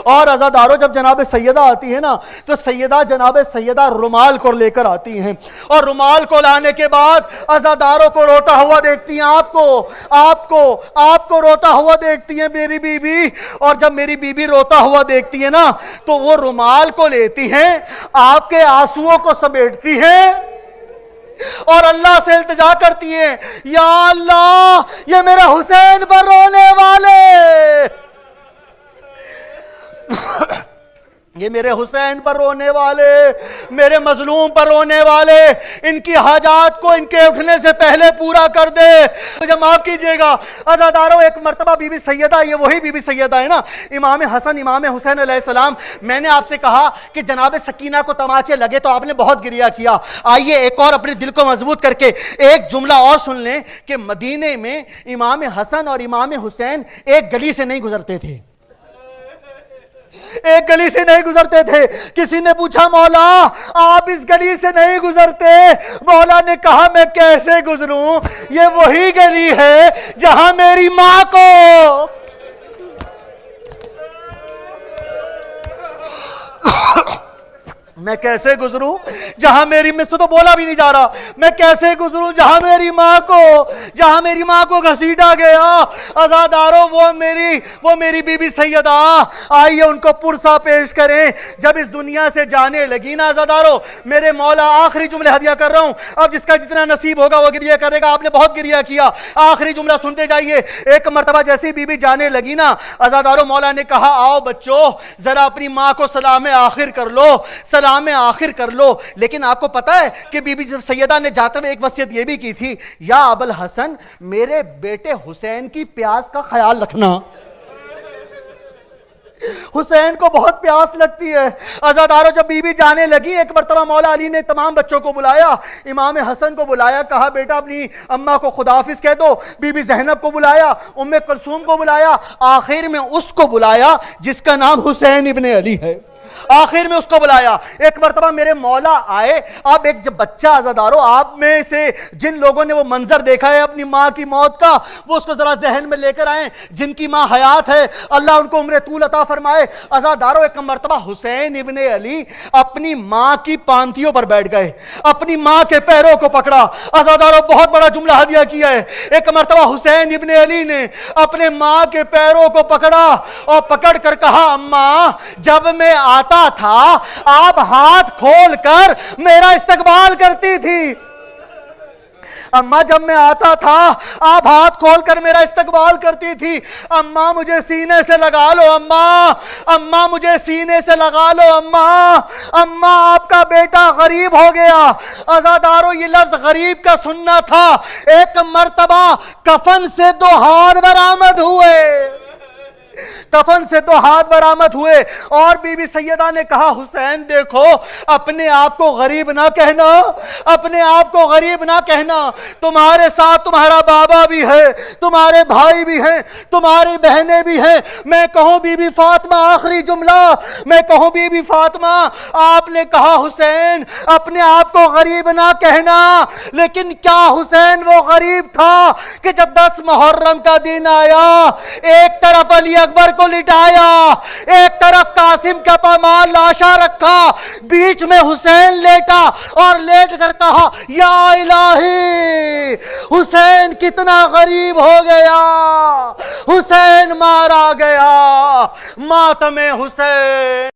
اور عزاداروں جب جناب سیدہ آتی ہے نا تو سیدہ جناب سیدہ رومال کو لے کر آتی ہیں، اور رومال کو لانے کے بعد عزاداروں کو روتا ہوا دیکھتی ہیں، آپ کو روتا ہوا دیکھتی ہیں میری بی بی، اور جب میری بی بی روتا ہوا دیکھتی ہے نا تو وہ رومال کو لیتی ہیں، آپ کے آنسوؤں کو سمیٹتی ہیں اور اللہ سے التجا کرتی ہیں، یا اللہ یہ میرے حسین پر رونے والے، یہ میرے حسین پر رونے والے، میرے مظلوم پر رونے والے، ان کی حاجات کو ان کے اٹھنے سے پہلے پورا کر دے، مجھے معاف کیجئے گا۔ عزاداروں ایک مرتبہ بی بی سیدہ، یہ وہی بی بی سیدہ ہے نا، امام حسن امام حسین علیہ السلام، میں نے آپ سے کہا کہ جناب سکینہ کو تماچے لگے تو آپ نے بہت گریہ کیا، آئیے ایک اور اپنے دل کو مضبوط کر کے ایک جملہ اور سن لیں کہ مدینے میں امام حسن اور امام حسین ایک گلی سے نہیں گزرتے تھے، ایک گلی سے نہیں گزرتے تھے۔ کسی نے پوچھا مولا آپ اس گلی سے نہیں گزرتے؟ مولا نے کہا میں کیسے گزروں، یہ وہی گلی ہے جہاں میری ماں کو میں کیسے گزروں جہاں میری، میں سے تو بولا بھی نہیں جا رہا، میں کیسے گزروں جہاں میری ماں کو گھسیٹا گیا۔ عزاداروں وہ میری بی بی سیدہ، آئیے ان کو پرسا پیش کریں، جب اس دنیا سے جانے لگی نا عزاداروں، میرے مولا آخری جملے ہدیہ کر رہا ہوں، اب جس کا جتنا نصیب ہوگا وہ گریہ کرے گا، آپ نے بہت گریہ کیا، آخری جملہ سنتے جائیے۔ ایک مرتبہ جیسی بی بی جانے لگی نا عزاداروں، مولا نے کہا آؤ بچوں ذرا اپنی ماں کو سلام آخر کر لو، سلام آخر کر لو۔ لیکن آپ کو پتا ہے کہ بی بی سیدہ نے جاتے ہوئے ایک وصیت یہ بھی کی تھی، یا ابو الحسن میرے بیٹے حسین کی پیاس کا خیال رکھنا، حسین کو بہت پیاس لگتی ہے۔ عزاداروں جب بی بی جانے لگی، ایک مرتبہ مولا علی نے تمام بچوں کو بلایا، امام حسن کو بلایا، کہا بیٹا اپنی اماں کو خدا حافظ کہہ دو، بی بی زینب کو بلایا، ام کلثوم کو بلایا، آخر میں اس کو بلایا جس کا نام حسین ابن علی ہے، آخر میں اس کو بلایا۔ ایک مرتبہ میرے مولا آئے، اب ایک جب بچہ عزاداروں، آپ میں سے جن لوگوں نے وہ منظر دیکھا ہے اپنی ماں کی موت کا، وہ اس کو ذرا ذہن میں لے کر آئیں، جن کی ماں حیات ہے اللہ ان کو عمر طول عطا فرمائے۔ عزاداروں ایک مرتبہ حسین ابن علی اپنی ماں کی پانتیوں پر بیٹھ گئے، اپنی ماں کے پیروں کو پکڑا۔ عزاداروں بہت بڑا جملہ ہدیہ کیا ہے، ایک مرتبہ حسین ابن علی نے اپنے ماں کے پیروں کو پکڑا اور پکڑ کر کہا اماں جب میں آتا تھا آپ ہاتھ کھول کر میرا استقبال کرتی تھی، اماں جب میں آتا تھا آپ ہاتھ کھول کر میرا استقبال کرتی تھی، اماں مجھے سینے سے لگا لو، اماں مجھے سینے سے لگا لو، اماں آپ کا بیٹا غریب ہو گیا۔ عزاداروں یہ لفظ غریب کا سننا تھا۔ ایک مرتبہ کفن سے 2 ہاتھ برآمد ہوئے، کفن سے 2 ہاتھ برآمد ہوئے، اور بی بی سیدہ نے کہا حسین دیکھو اپنے آپ کو غریب نہ کہنا، اپنے آپ کو غریب نہ کہنا، تمہارے ساتھ تمہارا بابا بھی ہے، تمہارے بھائی بھی ہیں، تمہاری بہنیں بھی ہیں۔ میں کہوں بی بی فاطمہ، آخری جملہ میں کہوں بی بی فاطمہ، آپ نے کہا حسین اپنے آپ کو غریب نہ کہنا، لیکن کیا حسین وہ غریب تھا کہ جب 10 محرم کا دن آیا، ایک طرف علی اکبر کو لٹایا، ایک طرف قاسم کا پامال لاشا رکھا، بیچ میں حسین لیٹا اور لیٹ کر کہا یا الہی حسین کتنا غریب ہو گیا، حسین مارا گیا، ماتم حسین۔